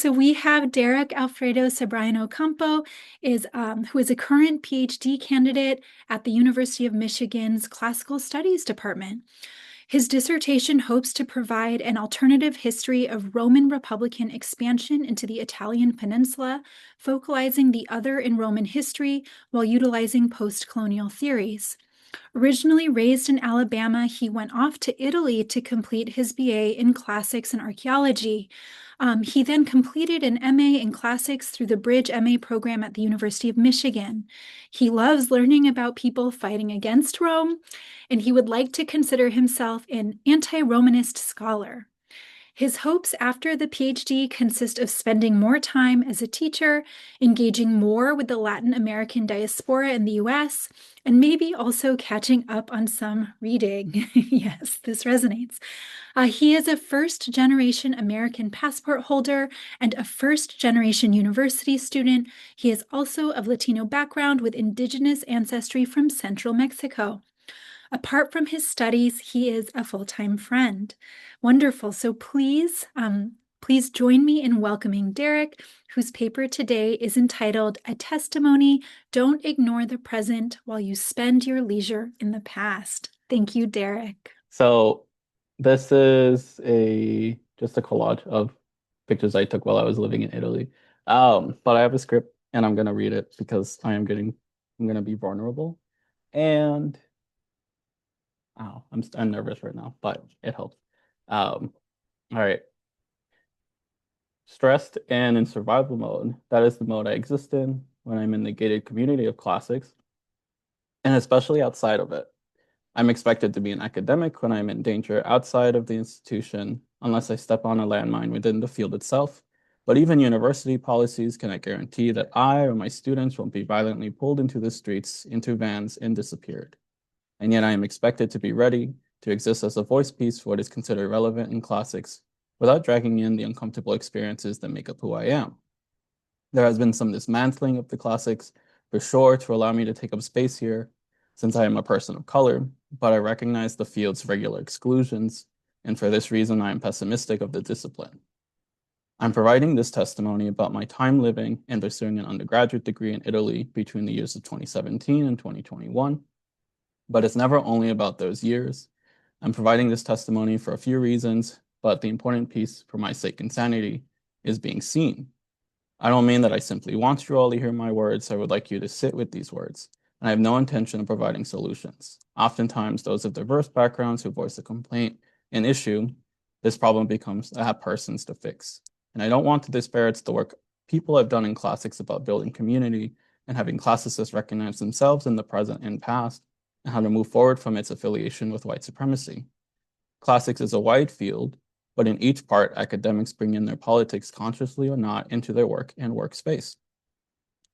So we have Derek Alfredo Cebrián Ocampo, who is a current PhD candidate at the University of Michigan's Classical Studies Department. His dissertation hopes to provide an alternative history of Roman Republican expansion into the Italian peninsula, focalizing the other in Roman history while utilizing post-colonial theories. Originally raised in Alabama, he went off to Italy to complete his BA in Classics and Archaeology. He then completed an MA in Classics through the Bridge MA program at the University of Michigan. He loves learning about people fighting against Rome, and he would like to consider himself an anti-Romanist scholar. His hopes after the PhD consist of spending more time as a teacher, engaging more with the Latin American diaspora in the US, and maybe also catching up on some reading. Yes, this resonates. He is a first-generation American passport holder and a first-generation university student. He is also of Latino background with indigenous ancestry from central Mexico. Apart from his studies, he is a full-time friend. Wonderful. So please join me in welcoming Derek, whose paper today is entitled A Testimony, Don't Ignore the Present While You Spend Your Leisure in the Past. Thank you, Derek. So this is just a collage of pictures I took while I was living in Italy. But I have a script and I'm gonna read it because I'm gonna be vulnerable. And I'm nervous right now, but it helps. All right. Stressed and in survival mode. That is the mode I exist in when I'm in the gated community of classics, and especially outside of it. I'm expected to be an academic when I'm in danger outside of the institution, unless I step on a landmine within the field itself. But even university policies cannot guarantee that I or my students won't be violently pulled into the streets, into vans, and disappeared. And yet I am expected to be ready to exist as a voice piece for what is considered relevant in classics without dragging in the uncomfortable experiences that make up who I am. There has been some dismantling of the classics, for sure, to allow me to take up space here, since I am a person of color, but I recognize the field's regular exclusions, and for this reason I am pessimistic of the discipline. I'm providing this testimony about my time living and pursuing an undergraduate degree in Italy between the years of 2017 and 2021, but it's never only about those years. I'm providing this testimony for a few reasons, but the important piece for my sake and sanity is being seen. I don't mean that I simply want you all to hear my words. I would like you to sit with these words, and I have no intention of providing solutions. Oftentimes, those of diverse backgrounds who voice a complaint, an issue, this problem becomes that person's to fix. And I don't want to disparage the work people have done in classics about building community and having classicists recognize themselves in the present and past, and how to move forward from its affiliation with white supremacy. Classics is a wide field, but in each part, academics bring in their politics consciously or not into their work and workspace.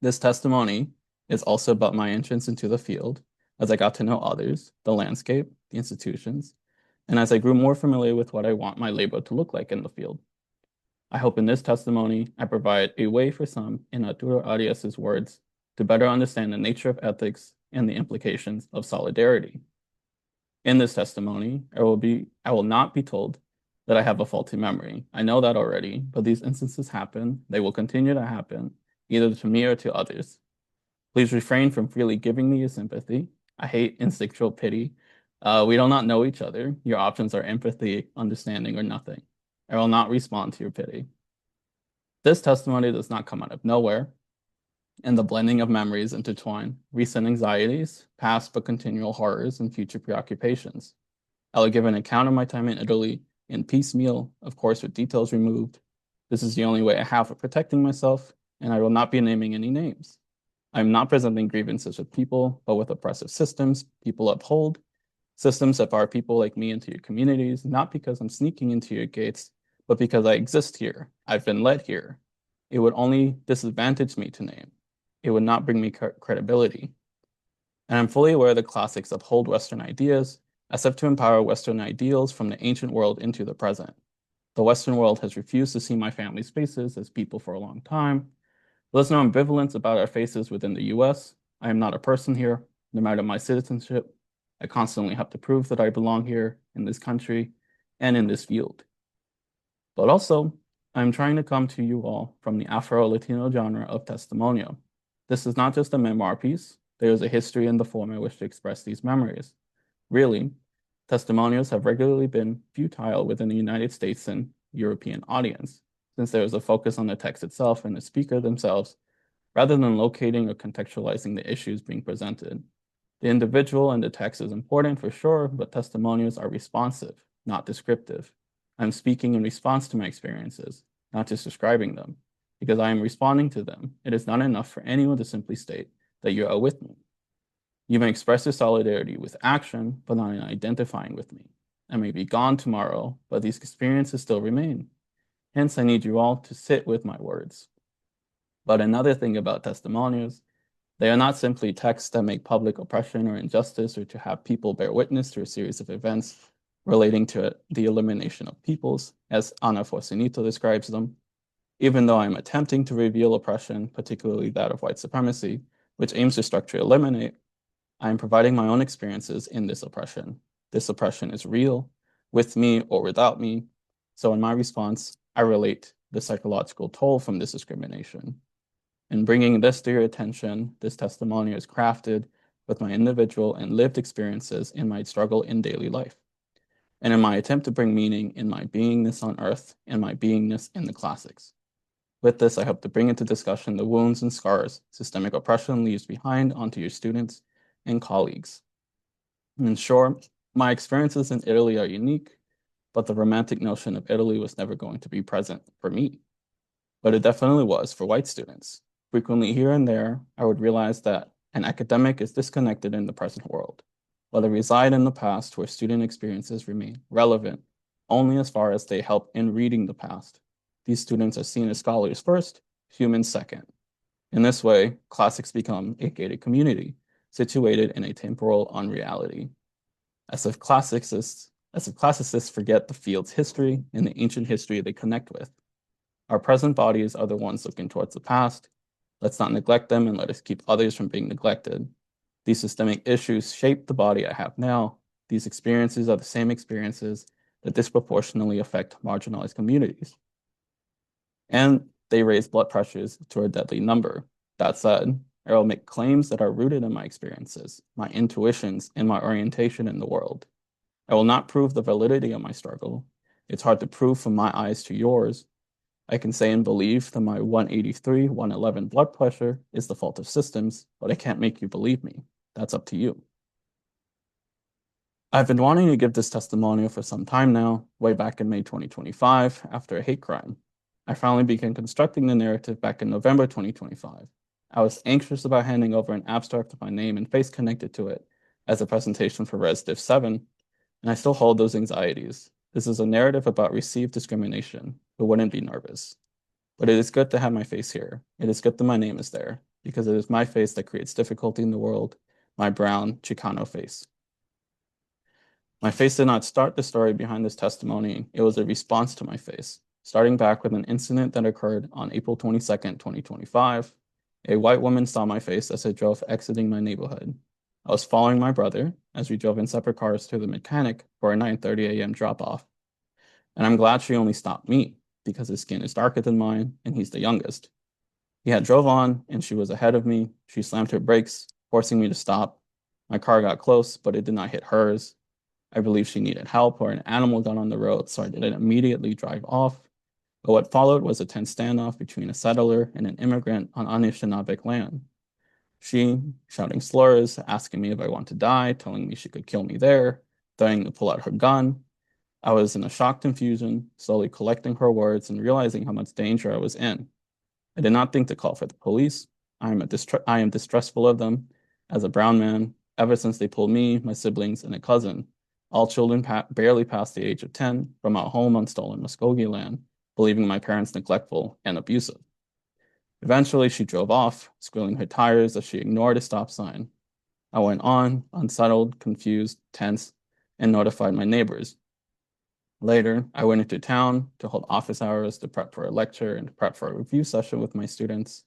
This testimony is also about my entrance into the field as I got to know others, the landscape, the institutions, and as I grew more familiar with what I want my labor to look like in the field. I hope in this testimony, I provide a way for some, in Arturo Arias's words, to better understand the nature of ethics and the implications of solidarity. In this testimony, I will not be told that I have a faulty memory. I know that already, but these instances happen. They will continue to happen, either to me or to others. Please refrain from freely giving me your sympathy. I hate instinctual pity. We do not know each other. Your options are empathy, understanding, or nothing. I will not respond to your pity. This testimony does not come out of nowhere, and the blending of memories intertwine recent anxieties, past but continual horrors, and future preoccupations. I will give an account of my time in Italy in piecemeal, of course, with details removed. This is the only way I have of protecting myself, and I will not be naming any names. I am not presenting grievances with people, but with oppressive systems people uphold, systems that bar people like me into your communities, not because I'm sneaking into your gates, but because I exist here. I've been led here. It would only disadvantage me to name. It would not bring me credibility. And I'm fully aware that classics uphold Western ideas, as if to empower Western ideals from the ancient world into the present. The Western world has refused to see my family's faces as people for a long time. There's no ambivalence about our faces within the US. I am not a person here, no matter my citizenship. I constantly have to prove that I belong here, in this country, and in this field. But also, I am I'm trying to come to you all from the Afro-Latino genre of testimonia. This is not just a memoir piece. There is a history in the form in which to express these memories. Really, testimonials have regularly been futile within the United States and European audience, since there is a focus on the text itself and the speaker themselves, rather than locating or contextualizing the issues being presented. The individual and the text is important for sure, but testimonials are responsive, not descriptive. I'm speaking in response to my experiences, not just describing them, because I am responding to them. It is not enough for anyone to simply state that you are with me. You may express your solidarity with action, but not in identifying with me. I may be gone tomorrow, but these experiences still remain. Hence, I need you all to sit with my words. But another thing about testimonials, they are not simply texts that make public oppression or injustice or to have people bear witness to a series of events relating to the elimination of peoples, as Ana Forcinito describes them. Even though I'm attempting to reveal oppression, particularly that of white supremacy, which aims to structurally eliminate, I am providing my own experiences in this oppression. This oppression is real, with me or without me. So in my response, I relate the psychological toll from this discrimination. In bringing this to your attention, this testimony is crafted with my individual and lived experiences in my struggle in daily life, and in my attempt to bring meaning in my beingness on earth and my beingness in the classics. With this, I hope to bring into discussion the wounds and scars systemic oppression leaves behind onto your students and colleagues. In short, my experiences in Italy are unique, but the romantic notion of Italy was never going to be present for me. But it definitely was for white students. Frequently here and there, I would realize that an academic is disconnected in the present world, while they reside in the past where student experiences remain relevant only as far as they help in reading the past. These students are seen as scholars first, humans second. In this way, classics become a gated community, situated in a temporal unreality. As if classicists forget the field's history and the ancient history they connect with. Our present bodies are the ones looking towards the past. Let's not neglect them and let us keep others from being neglected. These systemic issues shape the body I have now. These experiences are the same experiences that disproportionately affect marginalized communities. And they raise blood pressures to a deadly number. That said, I will make claims that are rooted in my experiences, my intuitions, and my orientation in the world. I will not prove the validity of my struggle. It's hard to prove from my eyes to yours. I can say and believe that my 183, 111 blood pressure is the fault of systems, but I can't make you believe me. That's up to you. I've been wanting to give this testimonial for some time now, way back in May 2025, after a hate crime. I finally began constructing the narrative back in November 2025. I was anxious about handing over an abstract with my name and face connected to it as a presentation for Res Diff 7, and I still hold those anxieties. This is a narrative about received discrimination. Who wouldn't be nervous? But it is good to have my face here. It is good that my name is there, because it is my face that creates difficulty in the world, my brown Chicano face. My face did not start the story behind this testimony. It was a response to my face, starting back with an incident that occurred on April 22nd, 2025. A white woman saw my face as I drove exiting my neighborhood. I was following my brother as we drove in separate cars to the mechanic for a 9:30 a.m. drop-off. And I'm glad she only stopped me because his skin is darker than mine and he's the youngest. He had drove on and she was ahead of me. She slammed her brakes, forcing me to stop. My car got close, but it did not hit hers. I believe she needed help or an animal got on the road, so I didn't immediately drive off. But what followed was a tense standoff between a settler and an immigrant on Anishinaabe land. She, shouting slurs, asking me if I want to die, telling me she could kill me there, threatening to pull out her gun. I was in a shocked confusion, slowly collecting her words and realizing how much danger I was in. I did not think to call for the police. I am distrustful of them. As a brown man, ever since they pulled me, my siblings, and a cousin, all children barely past the age of 10, from our home on stolen Muskogee land, believing my parents neglectful and abusive. Eventually, she drove off, squealing her tires as she ignored a stop sign. I went on, unsettled, confused, tense, and notified my neighbors. Later, I went into town to hold office hours to prep for a lecture and to prep for a review session with my students.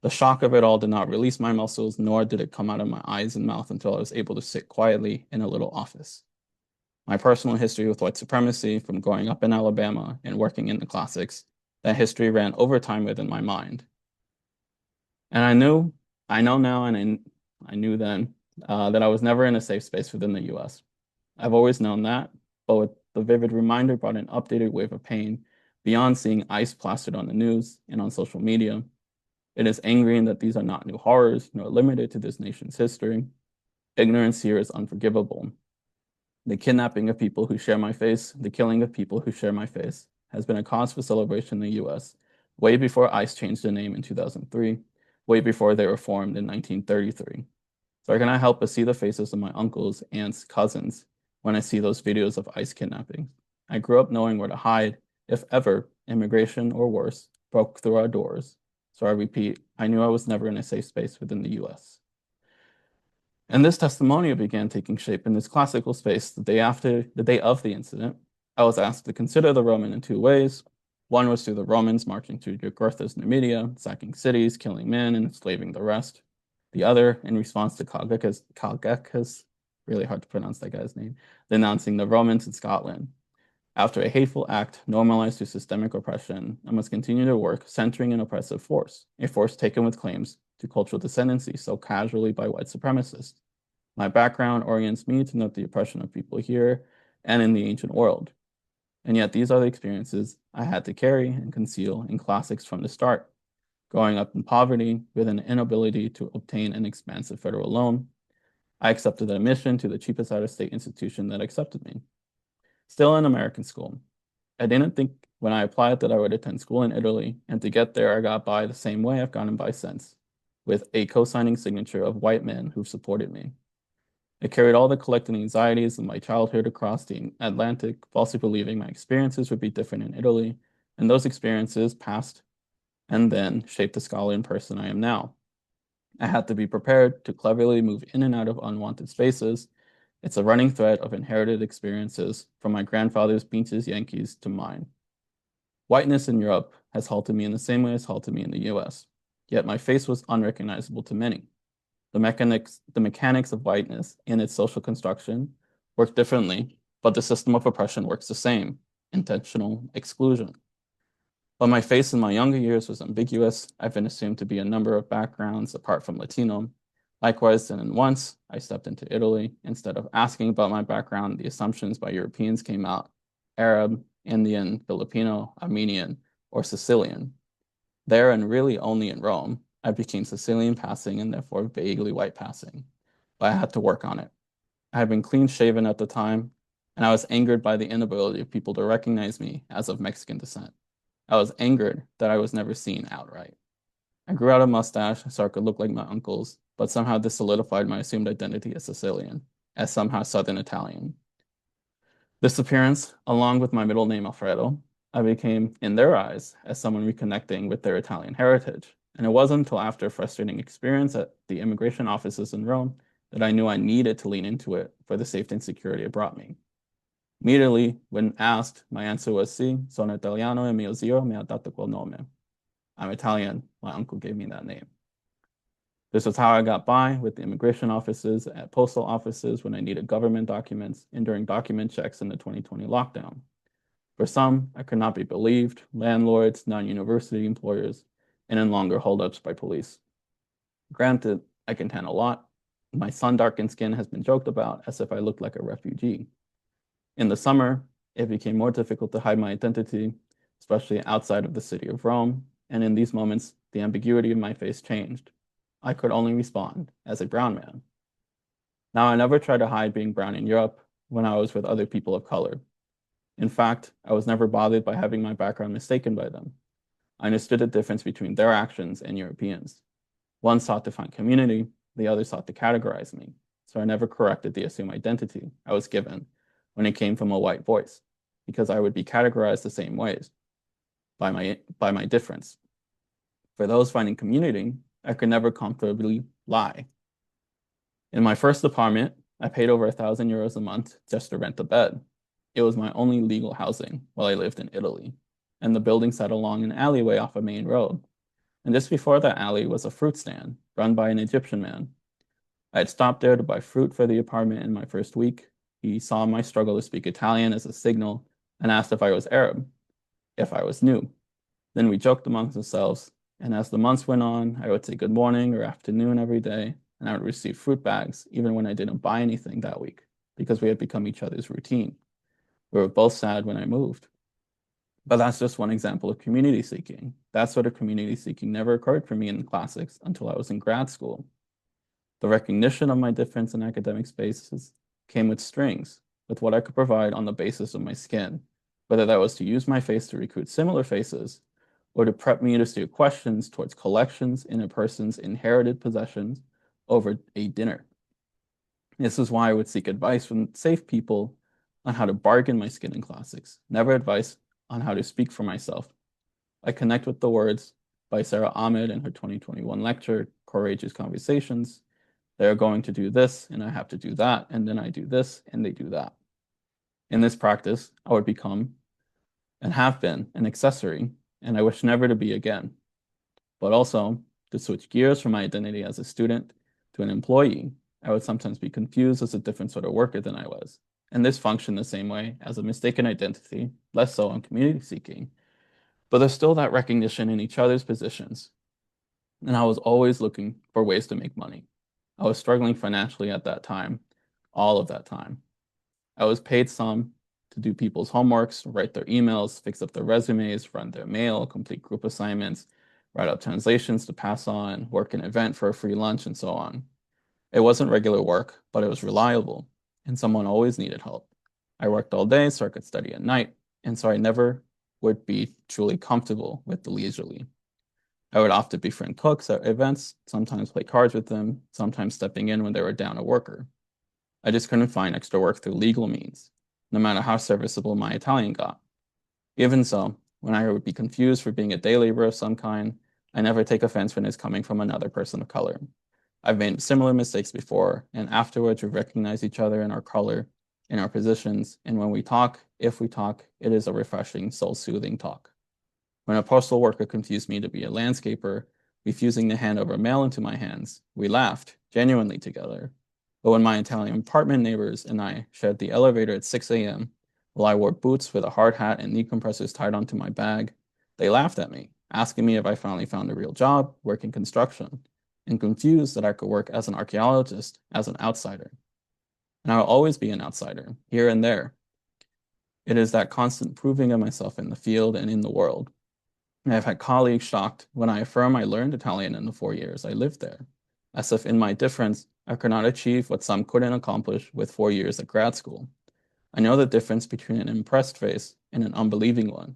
The shock of it all did not release my muscles, nor did it come out of my eyes and mouth until I was able to sit quietly in a little office. My personal history with white supremacy, from growing up in Alabama and working in the classics, that history ran overtime within my mind. And I know now, and I knew then that I was never in a safe space within the US. I've always known that, but with the vivid reminder brought an updated wave of pain beyond seeing ICE plastered on the news and on social media. It is angering that these are not new horrors, nor limited to this nation's history. Ignorance here is unforgivable. The kidnapping of people who share my face, the killing of people who share my face, has been a cause for celebration in the US, way before ICE changed the name in 2003, way before they were formed in 1933. So I cannot help but see the faces of my uncles, aunts, cousins when I see those videos of ICE kidnapping. I grew up knowing where to hide if ever immigration or worse broke through our doors. So I repeat, I knew I was never in a safe space within the US. And this testimonial began taking shape in this classical space the day of the incident. I was asked to consider the Roman in two ways. One was through the Romans marching through Jugurtha's Numidia, sacking cities, killing men, and enslaving the rest. The other, in response to Calgecas, really hard to pronounce that guy's name, denouncing the Romans in Scotland. After a hateful act normalized through systemic oppression, I must continue to work centering an oppressive force, a force taken with claims to cultural descendancy so casually by white supremacists. My background orients me to note the oppression of people here and in the ancient world. And yet these are the experiences I had to carry and conceal in classics from the start. Growing up in poverty with an inability to obtain an expansive federal loan, I accepted admission to the cheapest out-of-state institution that accepted me. Still in American school. I didn't think when I applied that I would attend school in Italy, and to get there, I got by the same way I've gotten by since, with a co-signing signature of white men who've supported me. I carried all the collected anxieties of my childhood across the Atlantic, falsely believing my experiences would be different in Italy, and those experiences passed and then shaped the scholar and person I am now. I had to be prepared to cleverly move in and out of unwanted spaces. It's a running thread of inherited experiences from my grandfather's Beaches Yankees to mine. Whiteness in Europe has halted me in the same way as halted me in the US, yet my face was unrecognizable to many. The mechanics of whiteness and its social construction work differently, but the system of oppression works the same, intentional exclusion. While my face in my younger years was ambiguous, I've been assumed to be a number of backgrounds apart from Latino. Likewise, then and once I stepped into Italy, instead of asking about my background, the assumptions by Europeans came out: Arab, Indian, Filipino, Armenian, or Sicilian. There, and really only in Rome, I became Sicilian passing and therefore vaguely white passing. But I had to work on it. I had been clean shaven at the time, and I was angered by the inability of people to recognize me as of Mexican descent. I was angered that I was never seen outright. I grew out a mustache so I could look like my uncles, but somehow this solidified my assumed identity as Sicilian, as somehow Southern Italian. This appearance, along with my middle name Alfredo, I became, in their eyes, as someone reconnecting with their Italian heritage. And it wasn't until after a frustrating experience at the immigration offices in Rome that I knew I needed to lean into it for the safety and security it brought me. Immediately, when asked, my answer was, "Sì, sono italiano e mio zio mi ha dato quel nome." I'm Italian, my uncle gave me that name. This was how I got by with the immigration offices, at postal offices when I needed government documents, and during document checks in the 2020 lockdown. For some, I could not be believed: landlords, non-university employers, and in longer holdups by police. Granted, I contend a lot. My sun-darkened skin has been joked about as if I looked like a refugee. In the summer, it became more difficult to hide my identity, especially outside of the city of Rome, and in these moments, the ambiguity of my face changed. I could only respond as a brown man. Now, I never tried to hide being brown in Europe when I was with other people of color. In fact, I was never bothered by having my background mistaken by them. I understood the difference between their actions and Europeans. One sought to find community, the other sought to categorize me, so I never corrected the assumed identity I was given when it came from a white voice, because I would be categorized the same ways by my difference. For those finding community, I could never comfortably lie. In my first apartment, I paid over €1,000 a month just to rent a bed. It was my only legal housing while I lived in Italy, and the building sat along an alleyway off a main road. And just before that alley was a fruit stand run by an Egyptian man. I had stopped there to buy fruit for the apartment in my first week. He saw my struggle to speak Italian as a signal and asked if I was Arab, if I was new. Then we joked amongst ourselves, and as the months went on, I would say good morning or afternoon every day, and I would receive fruit bags even when I didn't buy anything that week because we had become each other's routine. We were both sad when I moved. But that's just one example of community seeking. That sort of community seeking never occurred for me in the classics until I was in grad school. The recognition of my difference in academic spaces came with strings, with what I could provide on the basis of my skin, whether that was to use my face to recruit similar faces or to prep me to steer questions towards collections in a person's inherited possessions over a dinner. This is why I would seek advice from safe people on how to bargain my skin in classics, never advice on how to speak for myself. I connect with the words by Sarah Ahmed in her 2021 lecture, Courageous Conversations. They're going to do this, and I have to do that, and then I do this, and they do that. In this practice, I would become and have been an accessory, and I wish never to be again. But also, to switch gears from my identity as a student to an employee, I would sometimes be confused as a different sort of worker than I was. And this functioned the same way as a mistaken identity, less so on community seeking. But there's still that recognition in each other's positions. And I was always looking for ways to make money. I was struggling financially at that time, all of that time. I was paid some to do people's homeworks, write their emails, fix up their resumes, run their mail, complete group assignments, write up translations to pass on, work an event for a free lunch, and so on. It wasn't regular work, but it was reliable, and someone always needed help. I worked all day so I could study at night, and so I never would be truly comfortable with the leisurely. I would often befriend cooks at events, sometimes play cards with them, sometimes stepping in when they were down a worker. I just couldn't find extra work through legal means, no matter how serviceable my Italian got. Even so, when I would be confused for being a day laborer of some kind, I never take offense when it's coming from another person of color. I've made similar mistakes before, and afterwards we recognize each other in our color, in our positions, and when we talk, if we talk, it is a refreshing, soul-soothing talk. When a postal worker confused me to be a landscaper, refusing to hand over mail into my hands, we laughed, genuinely together. But when my Italian apartment neighbors and I shared the elevator at 6 a.m., while I wore boots with a hard hat and knee compressors tied onto my bag, they laughed at me, asking me if I finally found a real job working construction, and confused that I could work as an archaeologist as an outsider. And I will always be an outsider, here and there. It is that constant proving of myself in the field and in the world. I've had colleagues shocked when I affirm I learned Italian in the 4 years I lived there, as if in my difference, I could not achieve what some couldn't accomplish with 4 years at grad school. I know the difference between an impressed face and an unbelieving one,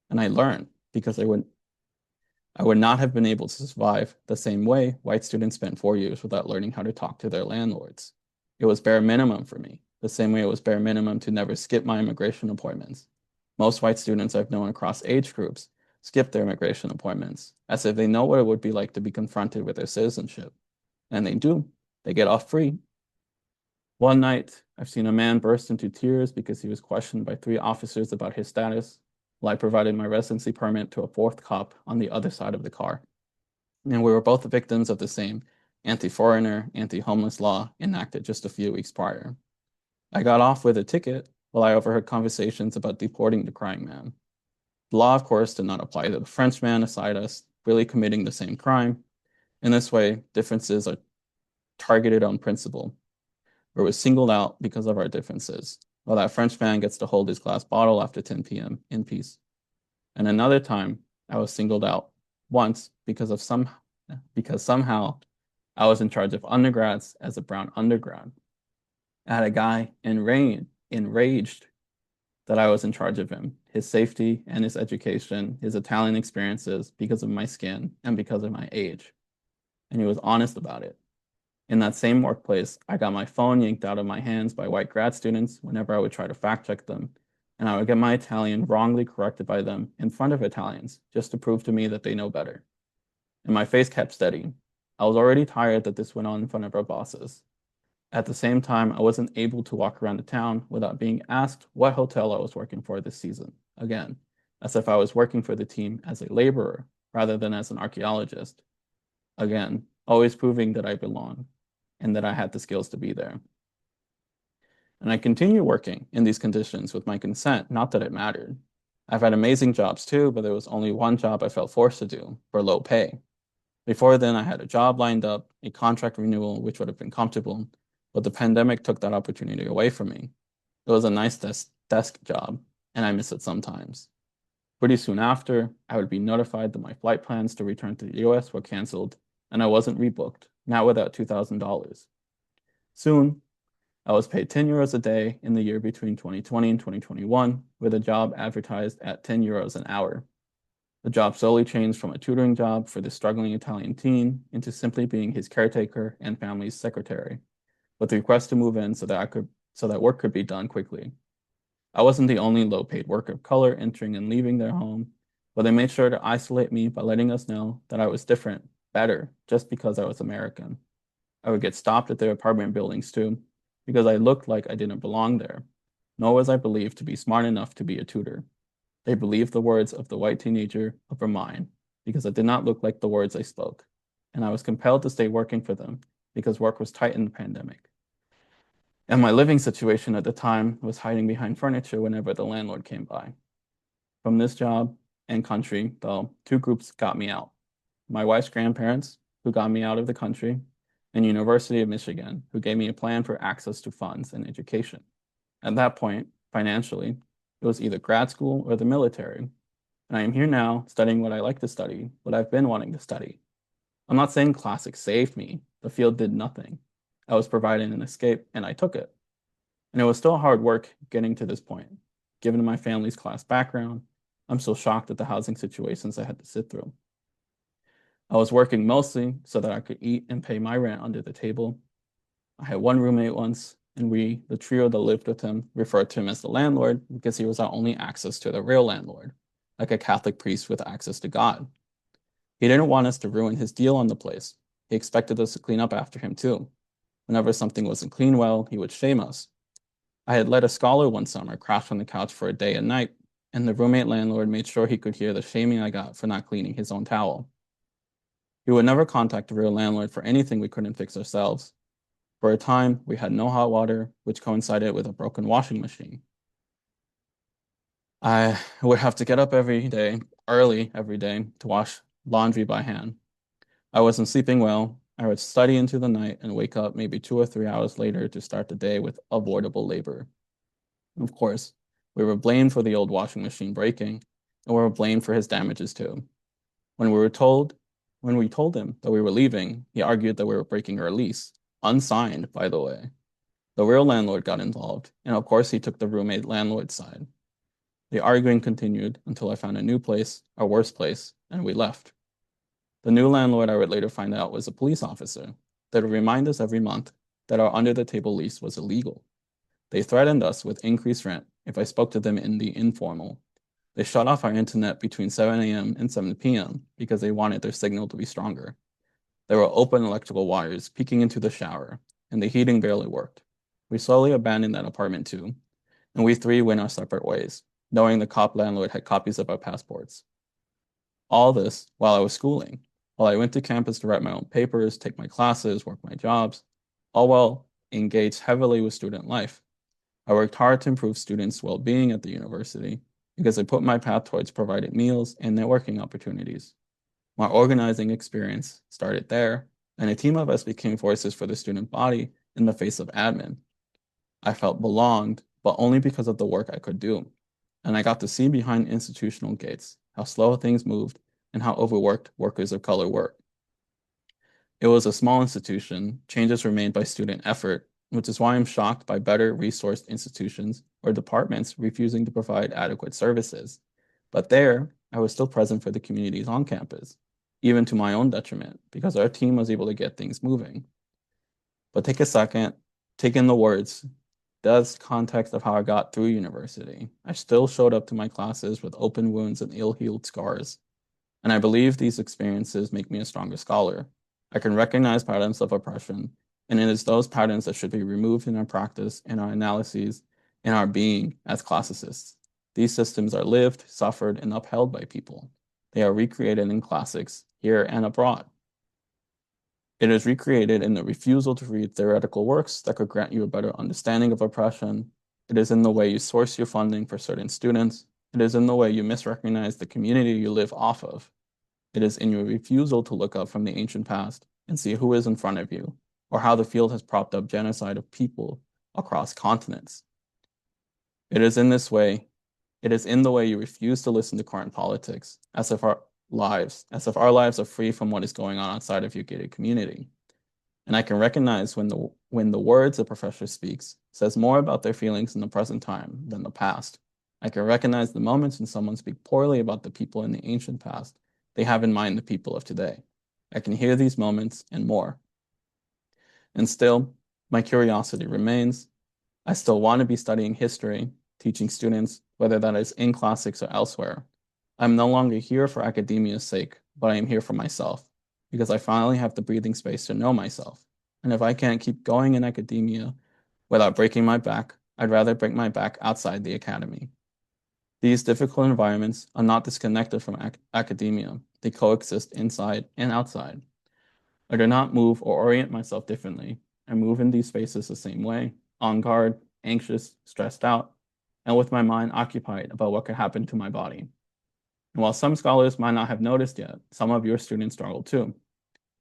and I learn because I would not have been able to survive the same way white students spent 4 years without learning how to talk to their landlords. It was bare minimum for me, the same way it was bare minimum to never skip my immigration appointments. Most white students I've known across age groups skip their immigration appointments, as if they know what it would be like to be confronted with their citizenship. And they do. They get off free. One night, I've seen a man burst into tears because he was questioned by 3 officers about his status, while I provided my residency permit to a fourth cop on the other side of the car. And we were both victims of the same anti-foreigner, anti-homeless law enacted just a few weeks prior. I got off with a ticket while I overheard conversations about deporting the crying man. The law, of course, did not apply to the Frenchman aside us, really committing the same crime. In this way, differences are targeted on principle, or was singled out because of our differences, while that Frenchman gets to hold his glass bottle after 10 p.m. in peace. And another time, I was singled out once because somehow I was in charge of undergrads as a brown undergrad. I had a guy enraged that I was in charge of him, his safety and his education, his Italian experiences because of my skin and because of my age. And he was honest about it. In that same workplace, I got my phone yanked out of my hands by white grad students whenever I would try to fact check them, and I would get my Italian wrongly corrected by them in front of Italians just to prove to me that they know better. And my face kept steady. I was already tired that this went on in front of our bosses. At the same time, I wasn't able to walk around the town without being asked what hotel I was working for this season, again, as if I was working for the team as a laborer rather than as an archaeologist. Again, always proving that I belong and that I had the skills to be there. And I continued working in these conditions with my consent, not that it mattered. I've had amazing jobs too, but there was only one job I felt forced to do for low pay. Before then, I had a job lined up, a contract renewal, which would have been comfortable, but the pandemic took that opportunity away from me. It was a nice desk job, and I miss it sometimes. Pretty soon after, I would be notified that my flight plans to return to the US were canceled, and I wasn't rebooked, not without $2,000. Soon, I was paid 10 euros a day in the year between 2020 and 2021, with a job advertised at 10 euros an hour. The job slowly changed from a tutoring job for the struggling Italian teen into simply being his caretaker and family's secretary, with the request to move in so that work could be done quickly. I wasn't the only low-paid worker of color entering and leaving their home, but they made sure to isolate me by letting us know that I was different, better, just because I was American. I would get stopped at their apartment buildings too, because I looked like I didn't belong there, nor was I believed to be smart enough to be a tutor. They believed the words of the white teenager over mine, because I did not look like the words I spoke, and I was compelled to stay working for them because work was tight in the pandemic. And my living situation at the time was hiding behind furniture whenever the landlord came by. From this job and country, though, two groups got me out. My wife's grandparents, who got me out of the country, and University of Michigan, who gave me a plan for access to funds and education. At that point, financially, it was either grad school or the military. And I am here now studying what I like to study, what I've been wanting to study. I'm not saying classics saved me. The field did nothing. I was provided an escape, and I took it. And it was still hard work getting to this point. Given my family's class background, I'm still shocked at the housing situations I had to sit through. I was working mostly so that I could eat and pay my rent under the table. I had one roommate once, and we, the trio that lived with him, referred to him as the landlord because he was our only access to the real landlord, like a Catholic priest with access to God. He didn't want us to ruin his deal on the place. He expected us to clean up after him too. Whenever something wasn't cleaned well, he would shame us. I had let a scholar one summer crash on the couch for a day and night, and the roommate landlord made sure he could hear the shaming I got for not cleaning his own towel. He would never contact the real landlord for anything we couldn't fix ourselves. For a time, we had no hot water, which coincided with a broken washing machine. I would have to get up early every day, to wash laundry by hand. I wasn't sleeping well. I would study into the night and wake up maybe 2 or 3 hours later to start the day with avoidable labor. Of course, we were blamed for the old washing machine breaking, and we were blamed for his damages too. When we told him that we were leaving, he argued that we were breaking our lease, unsigned, by the way. The real landlord got involved, and of course he took the roommate landlord's side. The arguing continued until I found a new place, a worse place, and we left. The new landlord, I would later find out, was a police officer that would remind us every month that our under-the-table lease was illegal. They threatened us with increased rent if I spoke to them in the informal. They shut off our internet between 7 a.m. and 7 p.m. because they wanted their signal to be stronger. There were open electrical wires peeking into the shower, and the heating barely worked. We slowly abandoned that apartment too, and we three went our separate ways, knowing the cop landlord had copies of our passports. All this while I was schooling, while I went to campus to write my own papers, take my classes, work my jobs, all while engaged heavily with student life. I worked hard to improve students' well-being at the university because I put my path towards providing meals and networking opportunities. My organizing experience started there, and a team of us became voices for the student body in the face of admin. I felt belonged, but only because of the work I could do. And I got to see behind institutional gates how slow things moved and how overworked workers of color were. It was a small institution. Changes were made by student effort, which is why I'm shocked by better resourced institutions or departments refusing to provide adequate services. But there, I was still present for the communities on campus, even to my own detriment, because our team was able to get things moving. But take a second, take in the words. That's context of how I got through university. I still showed up to my classes with open wounds and ill-healed scars. And I believe these experiences make me a stronger scholar. I can recognize patterns of oppression, and it is those patterns that should be removed in our practice, in our analyses, in our being as classicists. These systems are lived, suffered, and upheld by people. They are recreated in classics, here and abroad. It is recreated in the refusal to read theoretical works that could grant you a better understanding of oppression. It is in the way you source your funding for certain students, It is in the way you misrecognize the community you live off of. It is in your refusal to look up from the ancient past and see who is in front of you, or how the field has propped up genocide of people across continents. It is in this way, it is in the way you refuse to listen to current politics, as if our lives are free from what is going on outside of your gated community. And I can recognize when the words a professor speaks says more about their feelings in the present time than the past. I can recognize the moments when someone speaks poorly about the people in the ancient past. They have in mind the people of today. I can hear these moments and more. And still, my curiosity remains. I still want to be studying history, teaching students, whether that is in classics or elsewhere. I'm no longer here for academia's sake, but I am here for myself, because I finally have the breathing space to know myself. And if I can't keep going in academia without breaking my back, I'd rather break my back outside the academy. These difficult environments are not disconnected from academia. They coexist inside and outside. I do not move or orient myself differently. I move in these spaces the same way, on guard, anxious, stressed out, and with my mind occupied about what could happen to my body. And while some scholars might not have noticed yet, some of your students struggle too.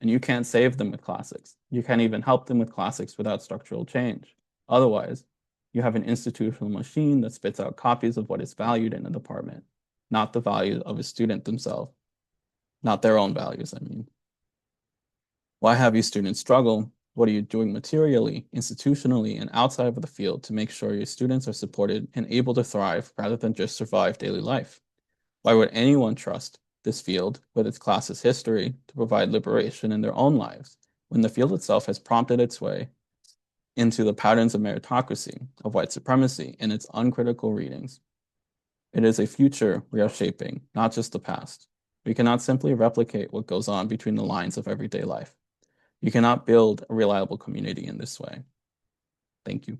And you can't save them with classics. You can't even help them with classics without structural change. Otherwise, you have an institutional machine that spits out copies of what is valued in a department, not the value of a student themselves, not their own values, I mean. Why have you students struggle? What are you doing materially, institutionally, and outside of the field to make sure your students are supported and able to thrive rather than just survive daily life? Why would anyone trust this field with its class's history to provide liberation in their own lives when the field itself has prompted its way into the patterns of meritocracy, of white supremacy in its uncritical readings? It is a future we are shaping, not just the past. We cannot simply replicate what goes on between the lines of everyday life. You cannot build a reliable community in this way. Thank you.